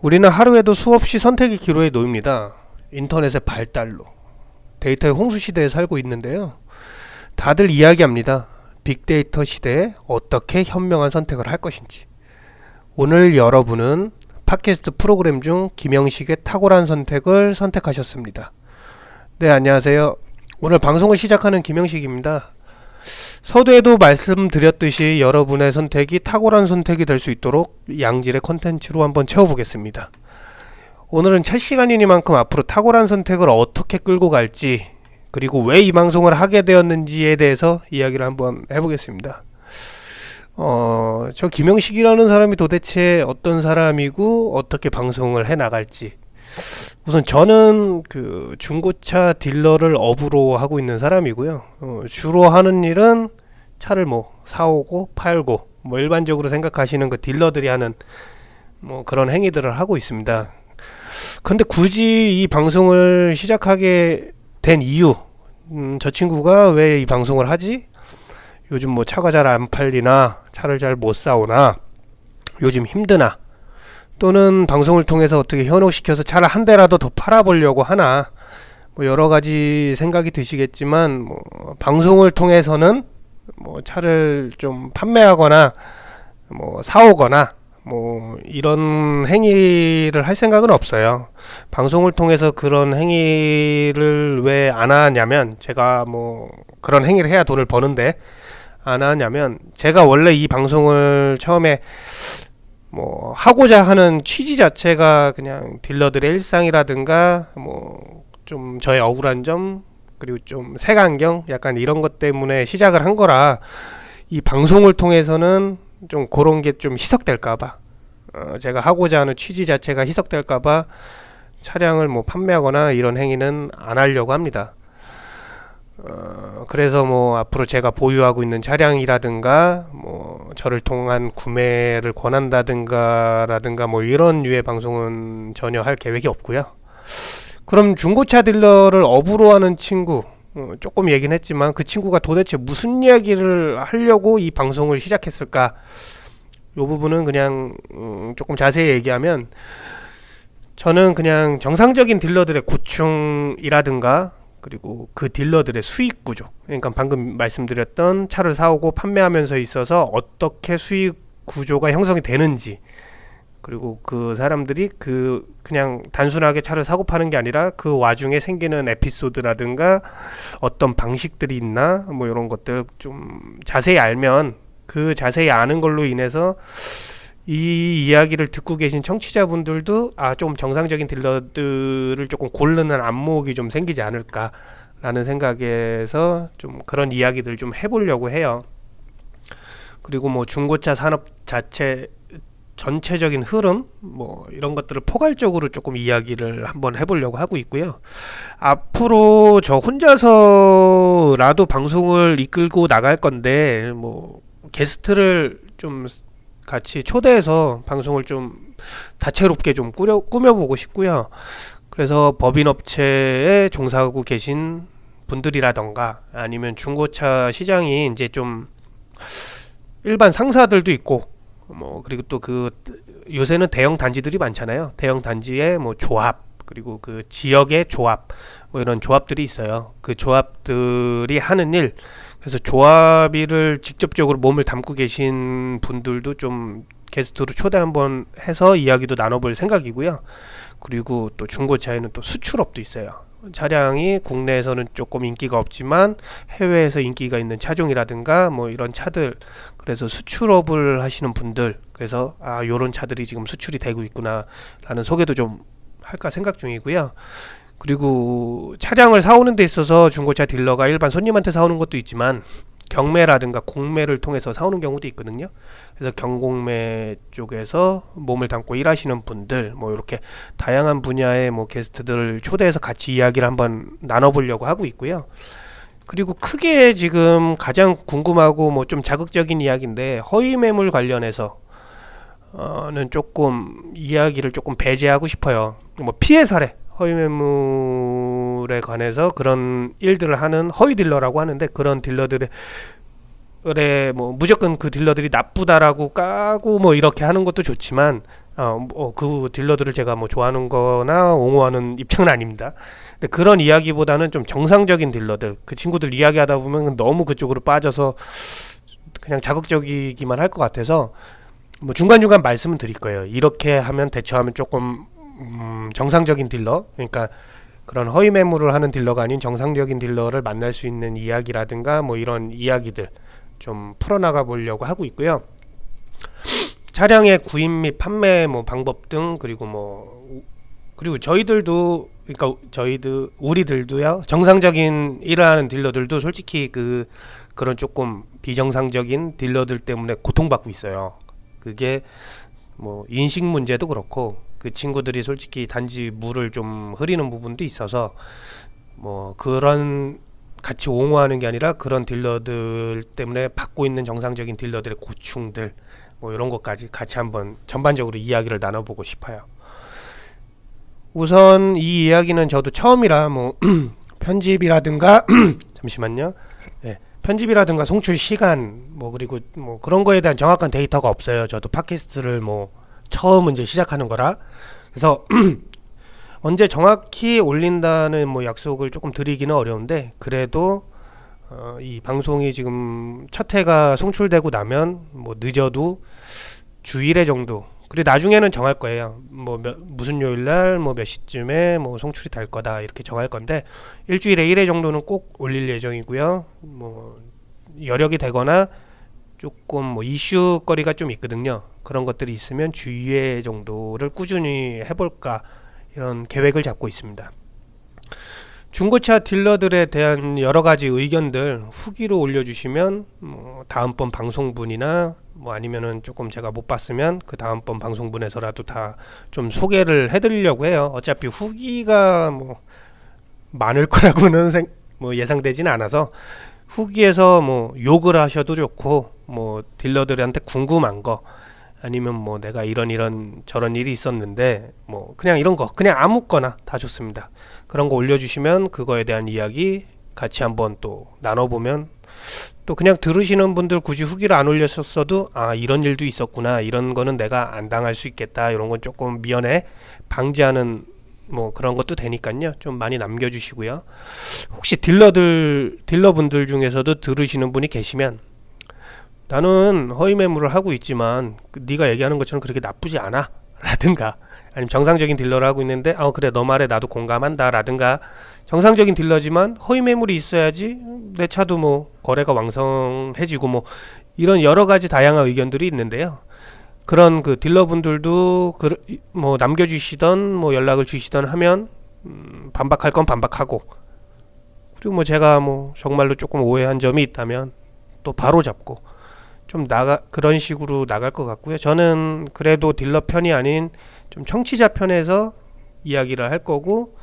우리는 하루에도 수없이 선택의 기로에 놓입니다. 인터넷의 발달로 데이터의 홍수 시대에 살고 있는데요. 다들 이야기합니다. 빅데이터 시대에 어떻게 현명한 선택을 할 것인지. 오늘 여러분은 팟캐스트 프로그램 중 김영식의 탁월한 선택을 선택하셨습니다. 네, 안녕하세요. 오늘 방송을 시작하는 김영식입니다. 서두에도 말씀드렸듯이 여러분의 선택이 탁월한 선택이 될 수 있도록 양질의 컨텐츠로 한번 채워보겠습니다. 오늘은 첫 시간이니만큼 앞으로 탁월한 선택을 어떻게 끌고 갈지, 그리고 왜 이 방송을 하게 되었는지에 대해서 이야기를 한번 해보겠습니다. 저 김영식이라는 사람이 도대체 어떤 사람이고 어떻게 방송을 해 나갈지. 우선 저는 그 중고차 딜러를 업으로 하고 있는 사람이고요. 주로 하는 일은 차를 사오고 팔고, 일반적으로 생각하시는 그 딜러들이 하는 그런 행위들을 하고 있습니다. 근데 굳이 이 방송을 시작하게 된 이유, 저 친구가 왜 이 방송을 하지? 요즘 차가 잘 안 팔리나, 차를 잘 못 사오나, 요즘 힘드나, 또는 방송을 통해서 어떻게 현혹시켜서 차를 한 대라도 더 팔아보려고 하나, 여러가지 생각이 드시겠지만, 방송을 통해서는 차를 좀 판매하거나 사오거나 이런 행위를 할 생각은 없어요. 방송을 통해서 그런 행위를 왜 안 하냐면, 제가 그런 행위를 해야 돈을 버는데 안 하냐면, 제가 원래 이 방송을 처음에 하고자 하는 취지 자체가 그냥 딜러들의 일상이라든가 좀 저의 억울한 점, 그리고 좀 색안경 약간 이런 것 때문에 시작을 한 거라, 이 방송을 통해서는 좀 그런 게 좀 희석될까봐, 제가 하고자 하는 취지 자체가 희석될까봐 차량을 판매하거나 이런 행위는 안 하려고 합니다. 그래서 앞으로 제가 보유하고 있는 차량이라든가 저를 통한 구매를 권한다든가 이런 류의 방송은 전혀 할 계획이 없고요. 그럼 중고차 딜러를 업으로 하는 친구, 조금 얘기는 했지만 그 친구가 도대체 무슨 이야기를 하려고 이 방송을 시작했을까? 이 부분은 그냥 조금 자세히 얘기하면, 저는 그냥 정상적인 딜러들의 고충이라든가, 그리고 그 딜러들의 수익 구조, 그러니까 방금 말씀드렸던 차를 사오고 판매하면서 있어서 어떻게 수익 구조가 형성이 되는지, 그리고 그 사람들이 그냥 단순하게 차를 사고 파는 게 아니라 그 와중에 생기는 에피소드라든가 어떤 방식들이 있나, 이런 것들 좀 자세히 알면, 그 자세히 아는 걸로 인해서 이 이야기를 듣고 계신 청취자분들도 좀 정상적인 딜러들을 조금 고르는 안목이 좀 생기지 않을까 라는 생각에서 좀 그런 이야기들 좀 해보려고 해요. 그리고 중고차 산업 자체 전체적인 흐름, 이런 것들을 포괄적으로 조금 이야기를 한번 해보려고 하고 있고요. 앞으로 저 혼자서라도 방송을 이끌고 나갈 건데, 게스트를 좀 같이 초대해서 방송을 좀 다채롭게 좀 꾸며보고 싶고요. 그래서 법인업체에 종사하고 계신 분들이라던가, 아니면 중고차 시장이 이제 좀 일반 상사들도 있고, 그리고 또 요새는 대형 단지들이 많잖아요. 대형 단지의 조합, 그리고 그 지역의 조합, 이런 조합들이 있어요. 그 조합들이 하는 일, 그래서 조합일을 직접적으로 몸을 담고 계신 분들도 좀 게스트로 초대 한번 해서 이야기도 나눠볼 생각이고요. 그리고 또 중고차에는 또 수출업도 있어요. 차량이 국내에서는 조금 인기가 없지만 해외에서 인기가 있는 차종이라든가 이런 차들, 그래서 수출업을 하시는 분들, 그래서 요런 차들이 지금 수출이 되고 있구나 라는 소개도 좀 할까 생각 중이고요. 그리고 차량을 사오는 데 있어서 중고차 딜러가 일반 손님한테 사오는 것도 있지만 경매라든가 공매를 통해서 사오는 경우도 있거든요. 그래서 경공매 쪽에서 몸을 담고 일하시는 분들, 이렇게 다양한 분야의 게스트들을 초대해서 같이 이야기를 한번 나눠보려고 하고 있고요. 그리고 크게 지금 가장 궁금하고 좀 자극적인 이야기인데, 허위 매물 관련해서 는 조금 이야기를 조금 배제하고 싶어요. 피해 사례, 허위 매물에 관해서 그런 일들을 하는 허위 딜러라고 하는데, 그런 딜러들의 뭐 무조건 그 딜러들이 나쁘다라고 까고 뭐 이렇게 하는 것도 좋지만 그 딜러들을 제가 뭐 좋아하는 거나 옹호하는 입장은 아닙니다. 근데 그런 이야기보다는 좀 정상적인 딜러들, 그 친구들 이야기하다 보면 너무 그쪽으로 빠져서 그냥 자극적이기만 할 것 같아서 뭐 중간중간 말씀은 드릴 거예요. 이렇게 하면 대처하면 조금 정상적인 딜러, 그러니까 그런 허위 매물을 하는 딜러가 아닌 정상적인 딜러를 만날 수 있는 이야기라든가 뭐 이런 이야기들 좀 풀어나가 보려고 하고 있고요. 차량의 구입 및 판매 뭐 방법 등, 그리고 저희들도, 그러니까 우리들도요, 정상적인 일을 하는 딜러들도 솔직히 그런 조금 비정상적인 딜러들 때문에 고통받고 있어요. 그게 뭐 인식 문제도 그렇고, 그 친구들이 솔직히 단지 물을 좀 흐리는 부분도 있어서 뭐 그런 같이 옹호하는 게 아니라 그런 딜러들 때문에 받고 있는 정상적인 딜러들의 고충들 뭐 이런 것까지 같이 한번 전반적으로 이야기를 나눠보고 싶어요. 우선 이 이야기는 저도 처음이라 뭐 편집이라든가 잠시만요. 네, 편집이라든가 송출 시간 뭐 그리고 뭐 그런 거에 대한 정확한 데이터가 없어요. 저도 팟캐스트를 뭐 처음 이제 시작하는 거라. 그래서 언제 정확히 올린다는 뭐 약속을 조금 드리기는 어려운데, 그래도 이 방송이 지금 첫 회가 송출되고 나면 뭐 늦어도 주 1회 정도, 그리고 나중에는 정할 거예요. 뭐 무슨 요일날 뭐 몇 시쯤에 뭐 송출이 될 거다 이렇게 정할 건데, 일주일에 1회 정도는 꼭 올릴 예정이고요. 뭐 여력이 되거나 조금 뭐 이슈거리가 좀 있거든요. 그런 것들이 있으면 주 2회 정도를 꾸준히 해볼까 이런 계획을 잡고 있습니다. 중고차 딜러들에 대한 여러가지 의견들 후기로 올려주시면 뭐 다음번 방송분이나 뭐 아니면은 조금 제가 못 봤으면 그 다음번 방송분에서라도 다 좀 소개를 해드리려고 해요. 어차피 후기가 뭐 많을 거라고는 뭐 예상되지는 않아서, 후기에서 뭐 욕을 하셔도 좋고 뭐 딜러들한테 궁금한 거, 아니면 뭐 내가 이런 저런 일이 있었는데 뭐 그냥 이런 거, 그냥 아무거나 다 좋습니다. 그런 거 올려주시면 그거에 대한 이야기 같이 한번 또 나눠보면, 또 그냥 들으시는 분들 굳이 후기를 안 올렸었어도 이런 일도 있었구나, 이런 거는 내가 안 당할 수 있겠다, 이런 건 조금 미연에 방지하는 뭐 그런 것도 되니까요. 좀 많이 남겨주시고요. 혹시 딜러분들 중에서도 들으시는 분이 계시면, 나는 허위 매물을 하고 있지만 네가 얘기하는 것처럼 그렇게 나쁘지 않아 라든가, 아니면 정상적인 딜러를 하고 있는데 그래 너 말에 나도 공감한다 라든가, 정상적인 딜러지만 허위 매물이 있어야지 내 차도 뭐 거래가 왕성해지고 뭐 이런 여러가지 다양한 의견들이 있는데요. 그런 그 딜러분들도 뭐 남겨주시던 뭐 연락을 주시던 하면 반박할 건 반박하고, 그리고 뭐 제가 뭐 정말로 조금 오해한 점이 있다면 또 바로 잡고 좀 그런 식으로 나갈 것 같고요. 저는 그래도 딜러 편이 아닌 좀 청취자 편에서 이야기를 할 거고,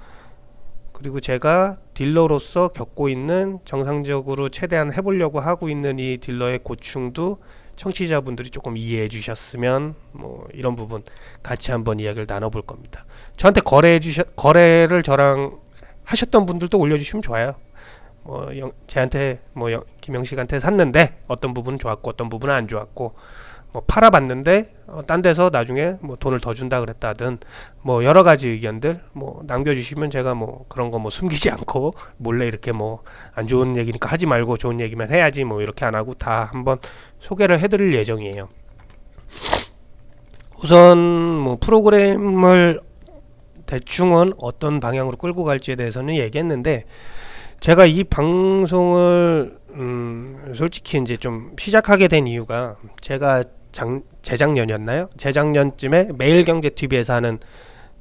그리고 제가 딜러로서 겪고 있는, 정상적으로 최대한 해보려고 하고 있는 이 딜러의 고충도 청취자분들이 조금 이해해 주셨으면 뭐 이런 부분 같이 한번 이야기를 나눠볼 겁니다. 저한테 거래를 저랑 하셨던 분들도 올려주시면 좋아요. 뭐 제한테 뭐 김영식한테 샀는데 어떤 부분은 좋았고 어떤 부분은 안 좋았고, 뭐 팔아봤는데 딴 데서 나중에 뭐 돈을 더 준다 그랬다든 뭐 여러 가지 의견들 뭐 남겨주시면 제가 뭐 그런 거 뭐 숨기지 않고 몰래 이렇게 뭐 안 좋은 얘기니까 하지 말고 좋은 얘기만 해야지 뭐 이렇게 안 하고 다 한번 소개를 해드릴 예정이에요. 우선 뭐 프로그램을 대충은 어떤 방향으로 끌고 갈지에 대해서는 얘기했는데, 제가 이 방송을 솔직히 이제 좀 시작하게 된 이유가, 제가 재작년이었나요? 재작년쯤에 매일경제TV에서 하는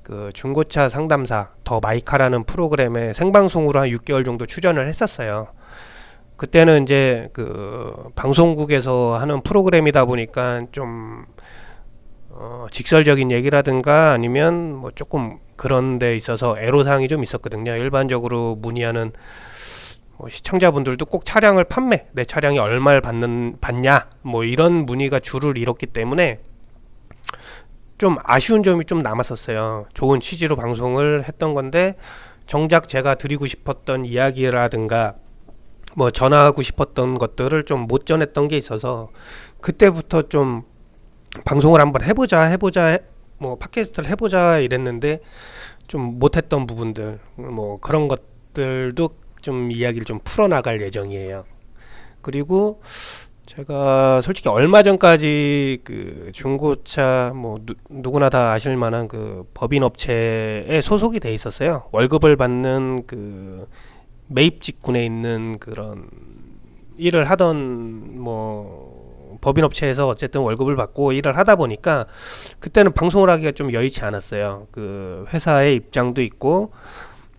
그 중고차 상담사 더 마이카라는 프로그램에 생방송으로 한 6개월 정도 출연을 했었어요. 그때는 이제 그 방송국에서 하는 프로그램이다 보니까 좀 직설적인 얘기라든가 아니면 뭐 조금 그런 데 있어서 애로사항이 좀 있었거든요. 일반적으로 문의하는 시청자분들도 꼭 차량을 내 차량이 얼마를 받냐 뭐 이런 문의가 주를 이뤘기 때문에 좀 아쉬운 점이 좀 남았었어요. 좋은 취지로 방송을 했던 건데 정작 제가 드리고 싶었던 이야기라든가 뭐 전하고 싶었던 것들을 좀 못 전했던 게 있어서 그때부터 좀 방송을 한번 해보자, 뭐 팟캐스트를 해보자 이랬는데 좀 못했던 부분들, 뭐 그런 것들도 좀 이야기를 좀 풀어나갈 예정이에요. 그리고 제가 솔직히 얼마 전까지 그 중고차 뭐 누구나 다 아실 만한 그 법인 업체에 소속이 돼 있었어요. 월급을 받는 그 매입 직군에 있는 그런 일을 하던 뭐 법인 업체에서 어쨌든 월급을 받고 일을 하다 보니까 그때는 방송을 하기가 좀 여의치 않았어요. 그 회사의 입장도 있고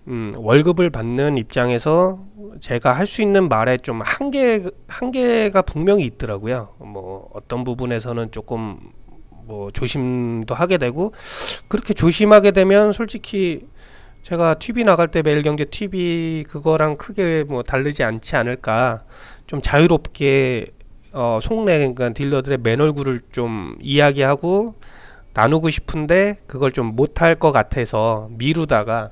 월급을 받는 입장에서 제가 할 수 있는 말에 좀 한계가 분명히 있더라고요. 뭐 어떤 부분에서는 조금 뭐 조심도 하게 되고 그렇게 조심하게 되면 솔직히 제가 TV 나갈 때 매일경제 TV 그거랑 크게 뭐 다르지 않지 않을까. 좀 자유롭게 속내 그러니까 딜러들의 맨 얼굴을 좀 이야기하고 나누고 싶은데 그걸 좀 못할 것 같아서 미루다가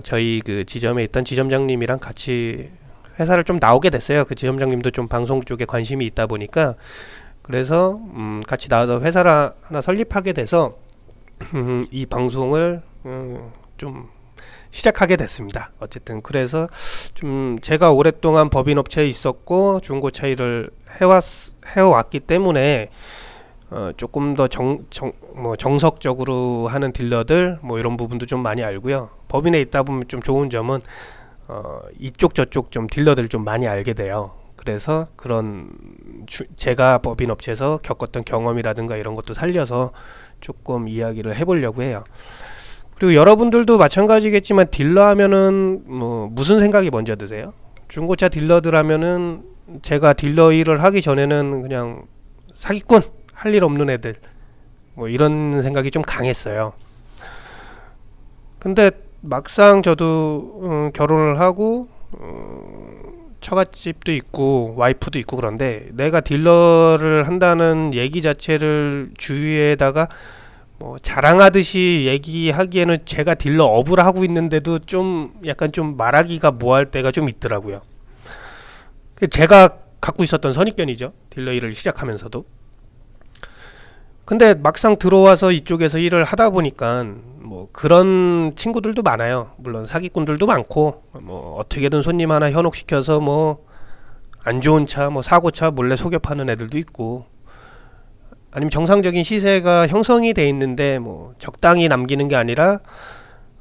저희 그 지점에 있던 지점장님이랑 같이 회사를 좀 나오게 됐어요. 그 지점장님도 좀 방송 쪽에 관심이 있다 보니까 그래서 같이 나와서 회사를 하나 설립하게 돼서 이 방송을 좀 시작하게 됐습니다. 어쨌든 그래서 좀 제가 오랫동안 법인업체에 있었고 중고차 일을 해왔기 때문에 조금 더 뭐 정석적으로 하는 딜러들 뭐 이런 부분도 좀 많이 알고요. 법인에 있다 보면 좀 좋은 점은 이쪽 저쪽 좀 딜러들 좀 많이 알게 돼요. 그래서 그런 제가 법인 업체에서 겪었던 경험이라든가 이런 것도 살려서 조금 이야기를 해보려고 해요. 그리고 여러분들도 마찬가지겠지만 딜러 하면은 뭐 무슨 생각이 먼저 드세요? 중고차 딜러들 하면은 제가 딜러 일을 하기 전에는 그냥 사기꾼 할 일 없는 애들 뭐 이런 생각이 좀 강했어요. 근데 막상 저도 결혼을 하고 처갓집도 있고 와이프도 있고 그런데 내가 딜러를 한다는 얘기 자체를 주위에다가 뭐 자랑하듯이 얘기하기에는 제가 딜러 업을 하고 있는데도 좀 약간 좀 말하기가 뭐할 때가 좀 있더라고요. 제가 갖고 있었던 선입견이죠. 딜러 일을 시작하면서도. 근데 막상 들어와서 이쪽에서 일을 하다 보니까 뭐 그런 친구들도 많아요. 물론 사기꾼들도 많고 뭐 어떻게든 손님 하나 현혹시켜서 뭐 안 좋은 차, 뭐 사고차 몰래 속여 파는 애들도 있고 아니면 정상적인 시세가 형성이 돼 있는데 뭐 적당히 남기는 게 아니라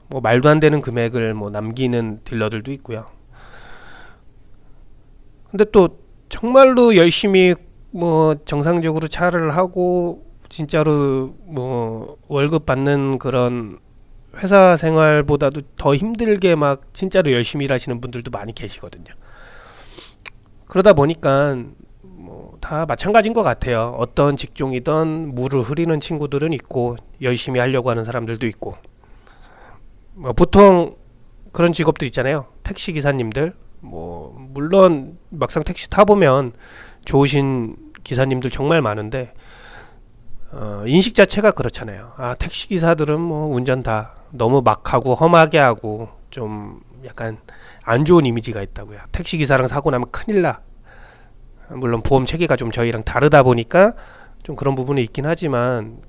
뭐 말도 안 되는 금액을 뭐 남기는 딜러들도 있고요. 근데 또 정말로 열심히 뭐 정상적으로 차를 하고 진짜로 뭐 월급 받는 그런 회사 생활보다도 더 힘들게 막 진짜로 열심히 일하시는 분들도 많이 계시거든요. 그러다 보니까 뭐 다 마찬가지인 것 같아요. 어떤 직종이든 물을 흐리는 친구들은 있고 열심히 하려고 하는 사람들도 있고 뭐 보통 그런 직업들 있잖아요. 택시 기사님들 뭐 물론 막상 택시 타보면 좋으신 기사님들 정말 많은데 인식 자체가 그렇잖아요. 아 택시 기사들은 뭐 운전 다 너무 막하고 험하게 하고 좀 약간 안 좋은 이미지가 있다고요. 택시 기사랑 사고 나면 큰일 나. 물론 보험 체계가 좀 저희랑 다르다 보니까 좀 그런 부분이 있긴 하지만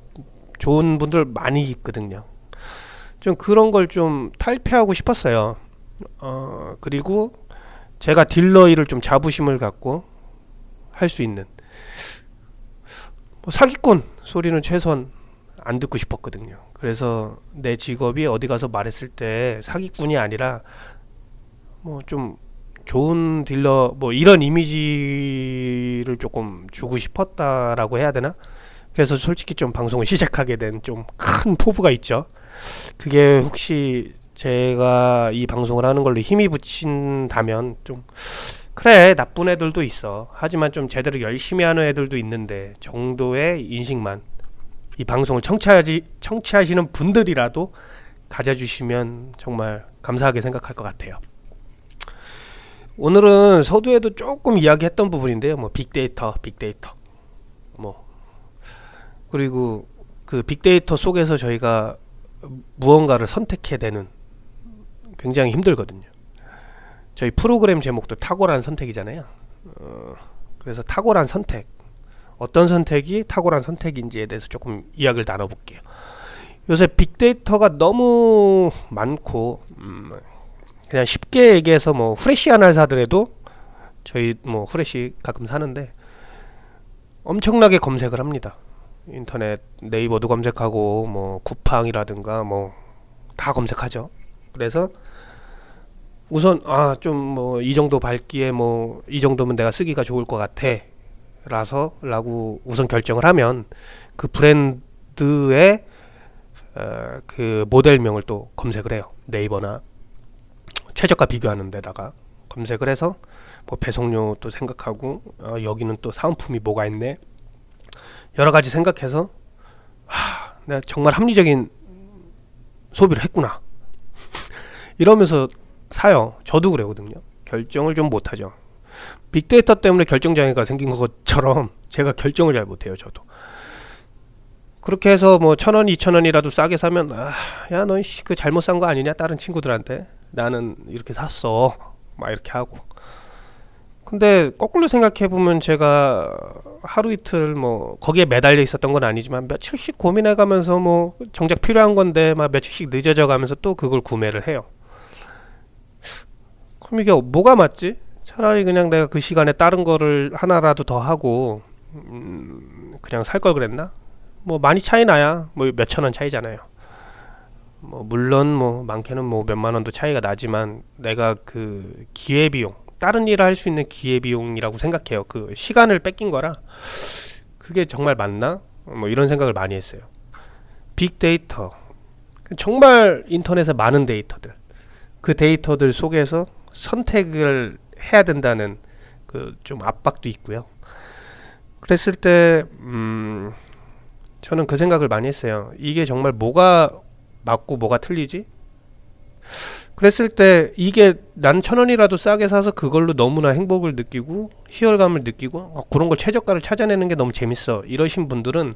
좋은 분들 많이 있거든요. 좀 그런 걸 좀 탈피하고 싶었어요. 그리고 제가 딜러 일을 좀 자부심을 갖고 할 수 있는 뭐 사기꾼 소리는 최소한 안 듣고 싶었거든요. 그래서 내 직업이 어디 가서 말했을 때 사기꾼이 아니라 뭐 좀 좋은 딜러 뭐 이런 이미지를 조금 주고 싶었다라고 해야 되나? 그래서 솔직히 좀 방송을 시작하게 된 좀 큰 포부가 있죠. 그게 혹시 제가 이 방송을 하는 걸로 힘이 붙인다면 좀 그래 나쁜 애들도 있어. 하지만 좀 제대로 열심히 하는 애들도 있는데 정도의 인식만 이 방송을 청취하시는 분들이라도 가져주시면 정말 감사하게 생각할 것 같아요. 오늘은 서두에도 조금 이야기했던 부분인데요. 뭐 빅데이터 뭐 그리고 그 빅데이터 속에서 저희가 무언가를 선택해야 되는 굉장히 힘들거든요. 저희 프로그램 제목도 탁월한 선택이잖아요. 그래서 탁월한 선택, 어떤 선택이 탁월한 선택인지에 대해서 조금 이야기를 나눠볼게요. 요새 빅데이터가 너무 많고 그냥 쉽게 얘기해서 뭐 후레쉬 하나를 사더라도, 저희 뭐 후레쉬 가끔 사는데 엄청나게 검색을 합니다. 인터넷 네이버도 검색하고 뭐 쿠팡이라든가 뭐 다 검색하죠. 그래서 우선 좀 뭐 이 정도 밝기에 뭐 이 정도면 내가 쓰기가 좋을 것 같아 라고 우선 결정을 하면, 그 브랜드의 그 모델명을 또 검색을 해요. 네이버나 최저가 비교하는 데다가 검색을 해서 뭐 배송료도 생각하고 여기는 또 사은품이 뭐가 있네, 여러 가지 생각해서 내가 정말 합리적인 소비를 했구나 이러면서 사요. 저도 그러거든요. 결정을 좀 못하죠. 빅데이터 때문에 결정장애가 생긴 것처럼 제가 결정을 잘 못해요. 저도 그렇게 해서 뭐 1,000원 2,000원이라도 싸게 사면 야 너 그 잘못 산 거 아니냐, 다른 친구들한테 나는 이렇게 샀어 막 이렇게 하고. 근데 거꾸로 생각해보면 제가 하루 이틀 뭐 거기에 매달려 있었던 건 아니지만 며칠씩 고민해가면서 뭐 정작 필요한 건데 막 며칠씩 늦어져 가면서 또 그걸 구매를 해요. 그럼 이게 뭐가 맞지? 차라리 그냥 내가 그 시간에 다른 거를 하나라도 더 하고 그냥 살 걸 그랬나? 뭐 많이 차이 나야 뭐 몇천 원 차이잖아요. 뭐 물론 뭐 많게는 뭐 몇만 원도 차이가 나지만, 내가 그 기회비용, 다른 일을 할 수 있는 기회비용이라고 생각해요. 그 시간을 뺏긴 거라 그게 정말 맞나? 뭐 이런 생각을 많이 했어요. 빅데이터, 정말 인터넷에 많은 데이터들, 그 데이터들 속에서 선택을 해야 된다는 그 좀 압박도 있고요. 그랬을 때 저는 그 생각을 많이 했어요. 이게 정말 뭐가 맞고 뭐가 틀리지? 그랬을 때 이게 난 1,000원이라도 싸게 사서 그걸로 너무나 행복을 느끼고 희열감을 느끼고 그런 걸 최저가를 찾아내는 게 너무 재밌어 이러신 분들은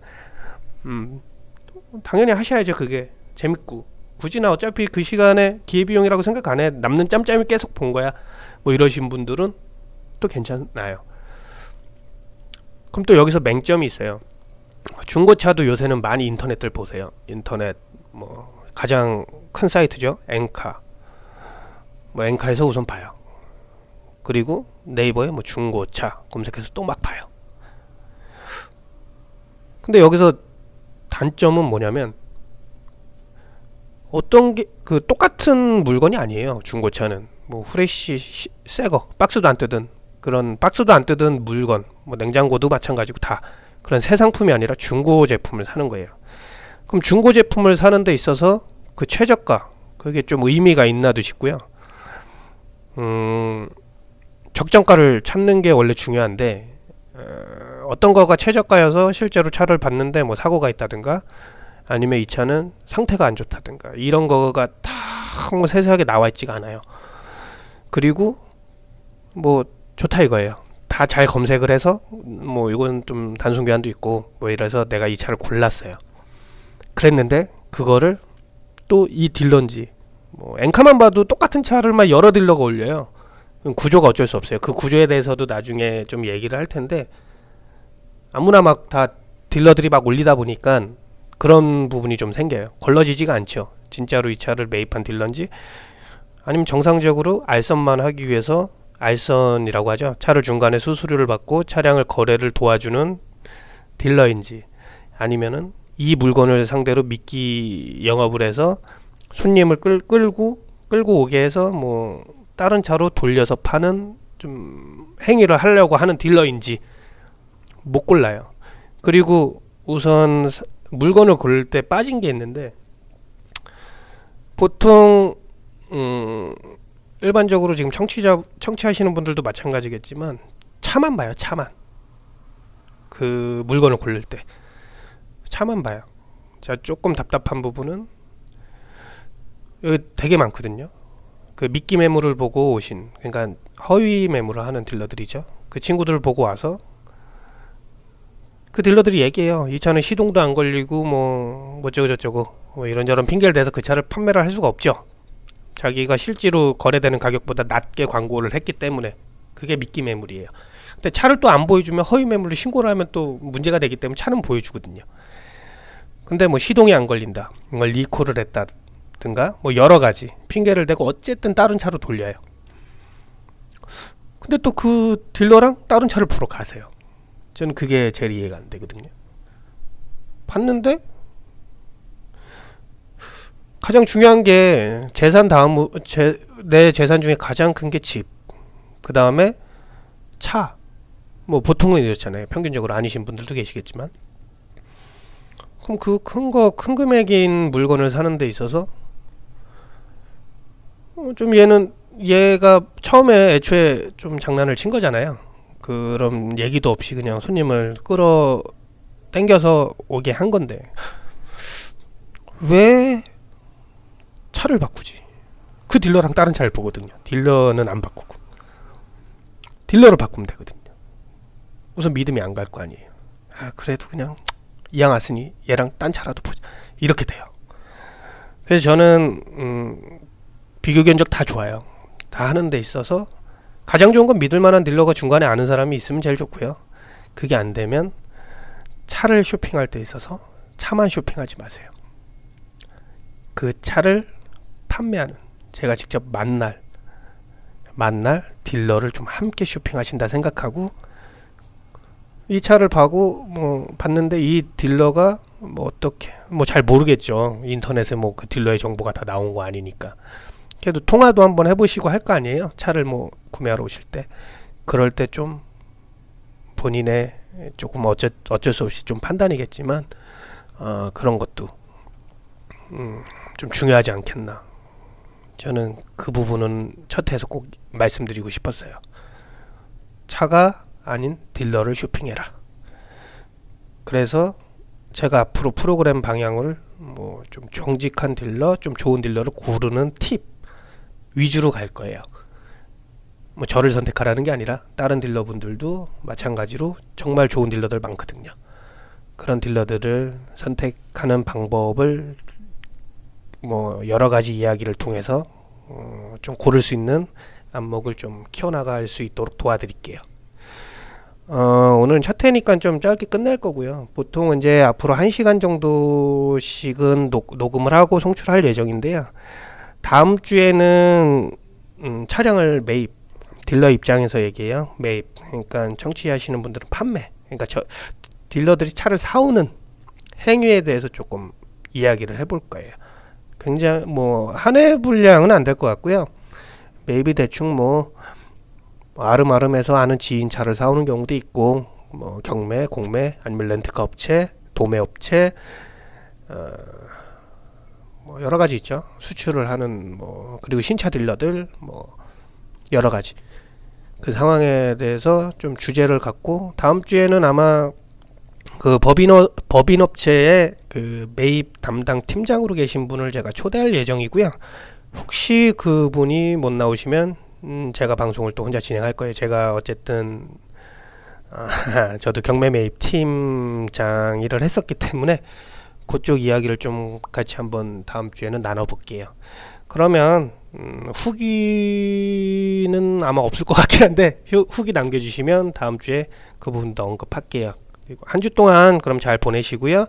당연히 하셔야죠. 그게 재밌고, 굳이 나 어차피 그 시간에 기회비용이라고 생각 안 해, 남는 짬짬이 계속 본 거야, 뭐 이러신 분들은 또 괜찮아요. 그럼 또 여기서 맹점이 있어요. 중고차도 요새는 많이 인터넷들 보세요. 인터넷 뭐 가장 큰 사이트죠, 엔카. 뭐 엔카에서 우선 봐요. 그리고 네이버에 뭐 중고차 검색해서 또 막 봐요. 근데 여기서 단점은 뭐냐면, 어떤 게 그 똑같은 물건이 아니에요. 중고차는 뭐 후레쉬 새거 박스도 안 뜯은, 그런 박스도 안 뜯은 물건, 뭐 냉장고도 마찬가지고 다 그런 새 상품이 아니라 중고 제품을 사는 거예요. 그럼 중고 제품을 사는 데 있어서 그 최저가, 그게 좀 의미가 있나도 싶고요. 적정가를 찾는 게 원래 중요한데, 어떤 거가 최저가여서 실제로 차를 봤는데 뭐 사고가 있다든가, 아니면 이 차는 상태가 안 좋다든가, 이런 거가 다 뭐 세세하게 나와 있지가 않아요. 그리고 뭐 좋다 이거예요. 다 잘 검색을 해서 뭐 이건 좀 단순 교환도 있고 뭐 이래서 내가 이 차를 골랐어요. 그랬는데 그거를 또 이 딜러인지, 뭐 엔카만 봐도 똑같은 차를 막 여러 딜러가 올려요. 구조가 어쩔 수 없어요. 그 구조에 대해서도 나중에 좀 얘기를 할 텐데, 아무나 막 다 딜러들이 막 올리다 보니까 그런 부분이 좀 생겨요. 걸러지지가 않죠. 진짜로 이 차를 매입한 딜러인지, 아니면 정상적으로 알선만 하기 위해서, 알선이라고 하죠, 차를 중간에 수수료를 받고 차량을 거래를 도와주는 딜러인지, 아니면은 이 물건을 상대로 미끼 영업을 해서 손님을 끌고 오게 해서 뭐 다른 차로 돌려서 파는 좀 행위를 하려고 하는 딜러인지 못 골라요. 그리고 우선 물건을 고를 때 빠진 게 있는데, 보통 일반적으로 지금 청취하시는 분들도 마찬가지겠지만 차만 봐요. 차만. 그 물건을 고를 때 차만 봐요. 자, 조금 답답한 부분은 여기 되게 많거든요. 그 미끼 매물을 보고 오신, 그러니까 허위 매물을 하는 딜러들이죠. 그 친구들을 보고 와서 그 딜러들이 얘기해요. 이 차는 시동도 안 걸리고 뭐 어쩌고 저쩌고 뭐 이런저런 핑계를 대서 그 차를 판매를 할 수가 없죠. 자기가 실제로 거래되는 가격보다 낮게 광고를 했기 때문에 그게 미끼 매물이에요. 근데 차를 또 안 보여주면 허위 매물로 신고를 하면 또 문제가 되기 때문에 차는 보여주거든요. 근데 뭐 시동이 안 걸린다, 이걸 리콜을 했다든가 뭐 여러 가지 핑계를 대고 어쨌든 다른 차로 돌려요. 근데 또 그 딜러랑 다른 차를 보러 가세요. 저는 그게 제일 이해가 안 되거든요. 봤는데 가장 중요한 게 재산 다음 내 재산 중에 가장 큰 게 집, 그 다음에 차. 뭐 보통은 이렇잖아요. 평균적으로 아니신 분들도 계시겠지만. 그럼 그 큰 금액인 물건을 사는 데 있어서 좀 얘가 처음에 애초에 좀 장난을 친 거잖아요. 그럼 얘기도 없이 그냥 손님을 끌어 당겨서 오게 한 건데 왜 차를 바꾸지? 그 딜러랑 다른 차를 보거든요. 딜러는 안 바꾸고 딜러를 바꾸면 되거든요. 우선 믿음이 안 갈 거 아니에요. 그래도 그냥 이왕 왔으니 얘랑 딴 차라도 보자, 이렇게 돼요. 그래서 저는 비교 견적 다 좋아요. 다 하는 데 있어서 가장 좋은 건 믿을 만한 딜러가 중간에 아는 사람이 있으면 제일 좋고요. 그게 안 되면 차를 쇼핑할 때 있어서 차만 쇼핑하지 마세요. 그 차를 판매하는, 제가 직접 만날 딜러를 좀 함께 쇼핑하신다 생각하고, 이 차를 봤는데 이 딜러가 뭐 어떻게 잘 모르겠죠. 인터넷에 뭐 그 딜러의 정보가 다 나온 거 아니니까. 그래도 통화도 한번 해보시고 할 거 아니에요. 차를 뭐 구매하러 오실 때. 그럴 때 좀 본인의 조금 어쩔 수 없이 좀 판단이겠지만 그런 것도 좀 중요하지 않겠나. 저는 그 부분은 첫 회에서 꼭 말씀드리고 싶었어요. 차가 아닌 딜러를 쇼핑해라. 그래서 제가 앞으로 프로그램 방향을 뭐 좀 정직한 딜러, 좀 좋은 딜러를 고르는 팁 위주로 갈 거예요. 뭐 저를 선택하라는 게 아니라 다른 딜러분들도 마찬가지로 정말 좋은 딜러들 많거든요. 그런 딜러들을 선택하는 방법을 뭐 여러 가지 이야기를 통해서 좀 고를 수 있는 안목을 좀 키워나갈 수 있도록 도와드릴게요. 오늘은 첫 회니까 좀 짧게 끝낼 거고요. 보통 이제 앞으로 1시간 정도씩은 녹음을 하고 송출할 예정인데요. 다음 주에는 차량을 매입, 딜러 입장에서 얘기해요. 매입, 그러니까 청취하시는 분들은 판매, 그러니까 딜러들이 차를 사오는 행위에 대해서 조금 이야기를 해볼 거예요. 굉장히 뭐 한 해 분량은 안 될 것 같고요. 매입이 대충 뭐 아름아름해서 아는 지인 차를 사오는 경우도 있고, 뭐 경매, 공매, 아니면 렌트카 업체, 도매 업체, 뭐 여러 가지 있죠. 수출을 하는 뭐, 그리고 신차 딜러들, 뭐 여러 가지 그 상황에 대해서 좀 주제를 갖고, 다음 주에는 아마 그 법인 업체의 그 매입 담당 팀장으로 계신 분을 제가 초대할 예정이고요. 혹시 그분이 못 나오시면 제가 방송을 또 혼자 진행할 거예요. 제가 어쨌든 저도 경매 매입 팀장 일을 했었기 때문에 그쪽 이야기를 좀 같이 한번 다음 주에는 나눠볼게요. 그러면 후기는 아마 없을 것 같긴 한데 후기 남겨주시면 다음 주에 그 부분도 언급할게요. 그리고 한 주 동안 그럼 잘 보내시고요.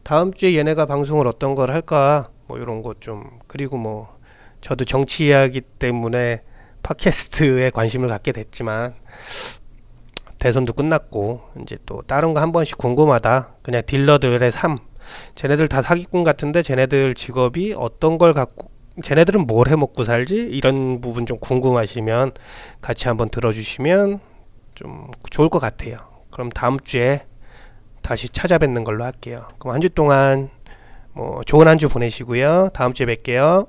다음 주에 얘네가 방송을 어떤 걸 할까 뭐 이런 것 좀, 그리고 뭐 저도 정치 이야기 때문에 팟캐스트에 관심을 갖게 됐지만 대선도 끝났고 이제 또 다른 거 한 번씩 궁금하다. 그냥 딜러들의 삶, 쟤네들 다 사기꾼 같은데 쟤네들 직업이 어떤 걸 갖고, 쟤네들은 뭘 해먹고 살지, 이런 부분 좀 궁금하시면 같이 한번 들어주시면 좀 좋을 것 같아요. 그럼 다음 주에 다시 찾아뵙는 걸로 할게요. 그럼 한 주 동안 뭐 좋은 한 주 보내시고요. 다음 주에 뵐게요.